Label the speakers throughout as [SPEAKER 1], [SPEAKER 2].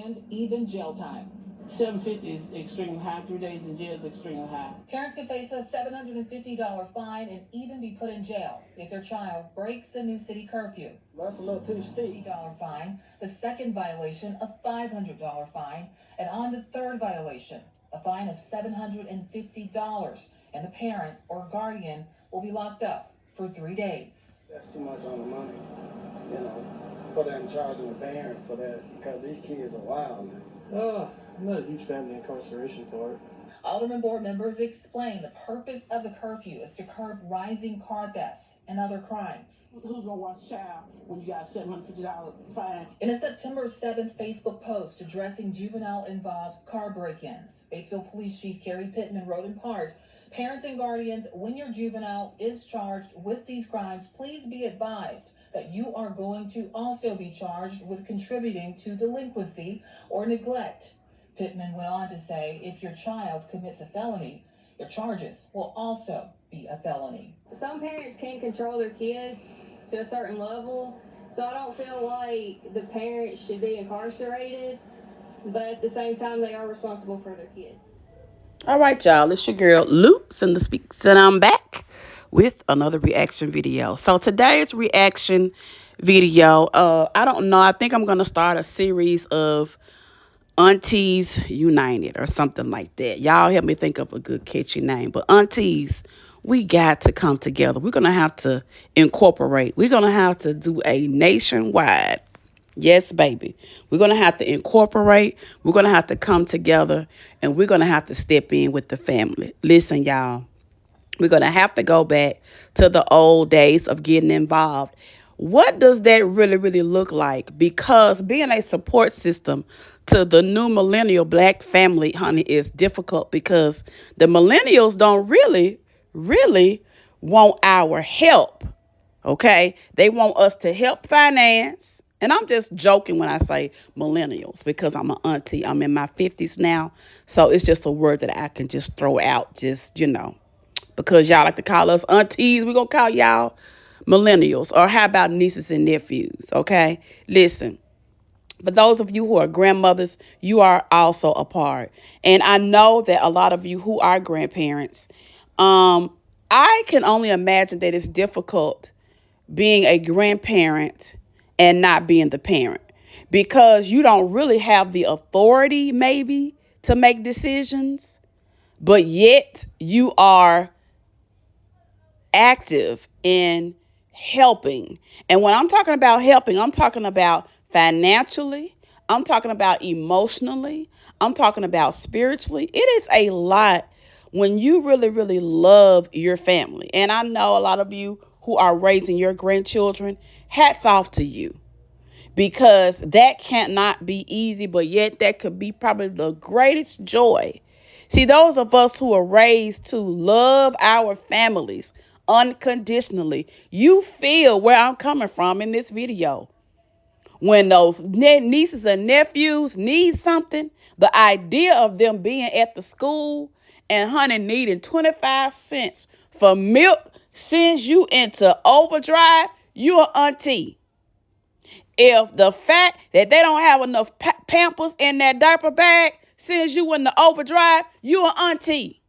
[SPEAKER 1] and even jail time.
[SPEAKER 2] 750 is extremely high. 3 days in jail is extremely high.
[SPEAKER 1] Parents can face a $750 fine and even be put in jail if their child breaks the new city curfew.
[SPEAKER 2] That's a little too steep.
[SPEAKER 1] $50 fine. The second violation, a $500 fine. And on the third violation, a fine of $750. And the parent or guardian will be locked up for 3 days.
[SPEAKER 2] That's too much on the money, put that in charge of the parent for that, because these kids are wild, man.
[SPEAKER 3] I'm not a huge fan of the incarceration part.
[SPEAKER 1] Alderman board members explain the purpose of the curfew is to curb rising car thefts and other crimes.
[SPEAKER 2] Who's gonna watch a child when you got $750 fine?
[SPEAKER 1] In a September 7th Facebook post addressing juvenile-involved car break-ins, Batesville Police Chief Kerry Pittman wrote in part, "Parents and guardians, when your juvenile is charged with these crimes, please be advised that you are going to also be charged with contributing to delinquency or neglect." Pittman went on to say, if your child commits a felony, your charges will also be a felony.
[SPEAKER 4] Some parents can't control their kids to a certain level, so I don't feel like the parents should be incarcerated, but at the same time, they are responsible for their kids.
[SPEAKER 5] All right, y'all, it's your girl Loops in the Speaks, and I'm back with another reaction video. So today's reaction video, I don't know, I think I'm going to start a series of Aunties United or something like that. Y'all help me think of a good catchy name. But aunties, we got to come together. We're going to have to incorporate. We're going to have to do a nationwide. Yes, baby. We're going to have to incorporate. We're going to have to come together. And we're going to have to step in with the family. Listen, y'all. We're going to have to go back to the old days of getting involved. What does that really look like? Because being a support system to the new millennial black family, honey, is difficult because the millennials don't really want our help, okay? They want us to help finance. And I'm just joking when I say millennials because I'm an auntie. I'm in my 50s now. So it's just a word that I can just throw out just, because y'all like to call us aunties. We're going to call y'all millennials, or how about nieces and nephews? Okay, listen, for those of you who are grandmothers, you are also a part, and I know that a lot of you who are grandparents, I can only imagine that it's difficult being a grandparent and not being the parent, because you don't really have the authority maybe to make decisions, but yet you are active in helping. And when I'm talking about helping, I'm talking about financially, I'm talking about emotionally, I'm talking about spiritually. It is a lot when you really love your family. And I know a lot of you who are raising your grandchildren, hats off to you, because that cannot be easy, but yet that could be probably the greatest joy. See, those of us who are raised to love our families unconditionally, you feel where I'm coming from in this video. When those nieces and nephews need something, the idea of them being at the school and honey needing 25 cents for milk sends you into overdrive. You're auntie. If the fact that they don't have enough Pampers in that diaper bag sends you into overdrive, you're auntie.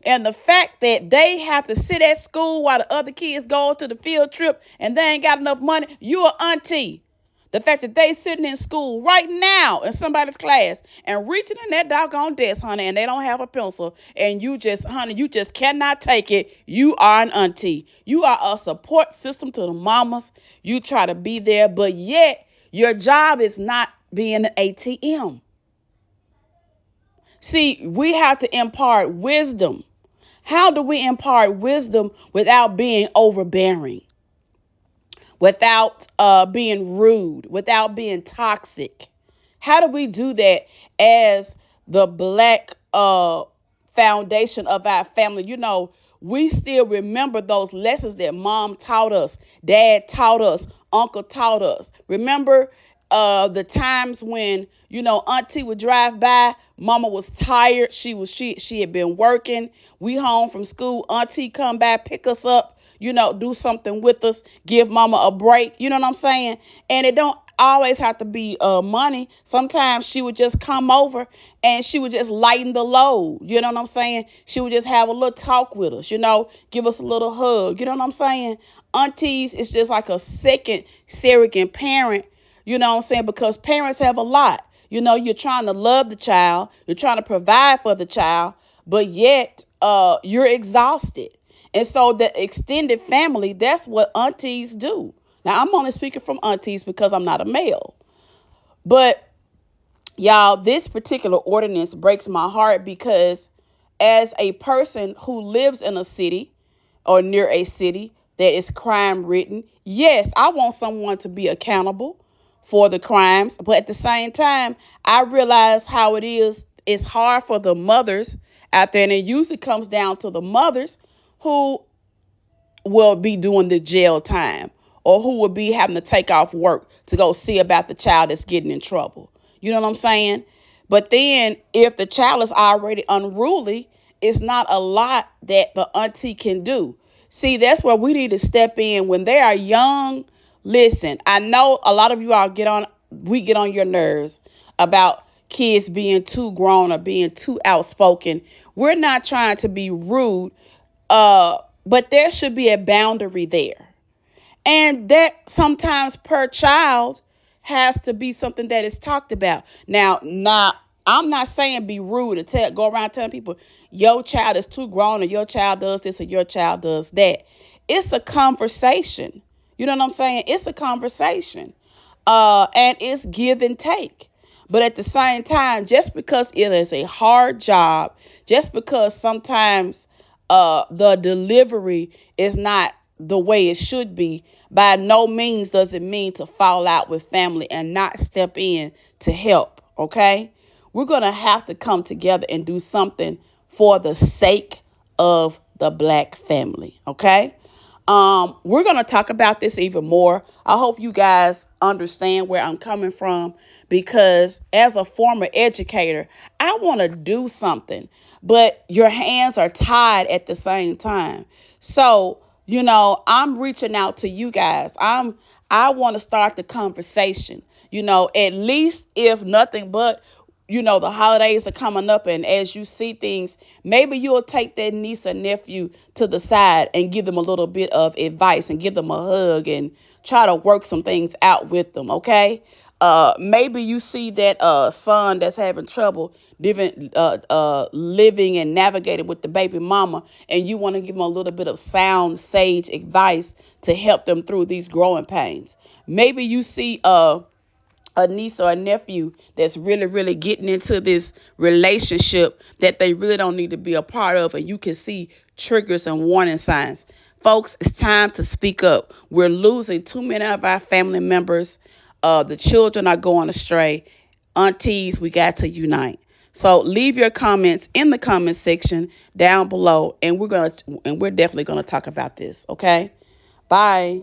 [SPEAKER 5] And the fact that they have to sit at school while the other kids go to the field trip and they ain't got enough money, you're auntie. The fact that they sitting in school right now in somebody's class and reaching in that doggone desk, honey, and they don't have a pencil, and you just cannot take it, you are an auntie. You are a support system to the mamas. You try to be there, but yet your job is not being an ATM. See, we have to impart wisdom. How do we impart wisdom without being overbearing, without being rude, without being toxic? How do we do that as the black foundation of our family? We still remember those lessons that mom taught us, dad taught us, uncle taught us. Remember the times when, auntie would drive by, mama was tired, she had been working, we home from school, auntie come by, pick us up, do something with us, give mama a break, you know what I'm saying? And it don't always have to be money. Sometimes she would just come over and she would just lighten the load. You know what I'm saying? She would just have a little talk with us, give us a little hug. You know what I'm saying? Aunties is just like a second surrogate parent, you know what I'm saying? Because parents have a lot. You're trying to love the child, you're trying to provide for the child, but yet you're exhausted. And so the extended family, that's what aunties do. Now, I'm only speaking from aunties because I'm not a male. But y'all, this particular ordinance breaks my heart because as a person who lives in a city or near a city that is crime ridden, yes, I want someone to be accountable for the crimes. But at the same time, I realize how it is. It's hard for the mothers out there, and it usually comes down to the mothers who will be doing the jail time or who will be having to take off work to go see about the child that's getting in trouble. You know what I'm saying? But then if the child is already unruly, it's not a lot that the auntie can do. See, that's where we need to step in when they are young. Listen, I know a lot of you all we get on your nerves about kids being too grown or being too outspoken. We're not trying to be rude, but there should be a boundary there. And that sometimes per child has to be something that is talked about. Now, I'm not saying be rude and go around telling people your child is too grown or your child does this or your child does that. It's a conversation. You know what I'm saying? It's a conversation. And it's give and take. But at the same time, just because it is a hard job, just because sometimes the delivery is not the way it should be, by no means does it mean to fall out with family and not step in to help. Okay? We're going to have to come together and do something for the sake of the black family. Okay? We're going to talk about this even more. I hope you guys understand where I'm coming from, because as a former educator, I want to do something, but your hands are tied at the same time. So, I'm reaching out to you guys. I want to start the conversation, at least if nothing but, the holidays are coming up, and as you see things, maybe you'll take that niece or nephew to the side and give them a little bit of advice and give them a hug and try to work some things out with them, okay? Maybe you see that son that's having trouble living and navigating with the baby mama, and you want to give them a little bit of sound, sage advice to help them through these growing pains. Maybe you see a niece or a nephew that's really, really getting into this relationship that they really don't need to be a part of, and you can see triggers and warning signs. Folks, it's time to speak up. We're losing too many of our family members. The children are going astray. Aunties, we got to unite. So leave your comments in the comment section down below, and we're definitely gonna talk about this. Okay, bye.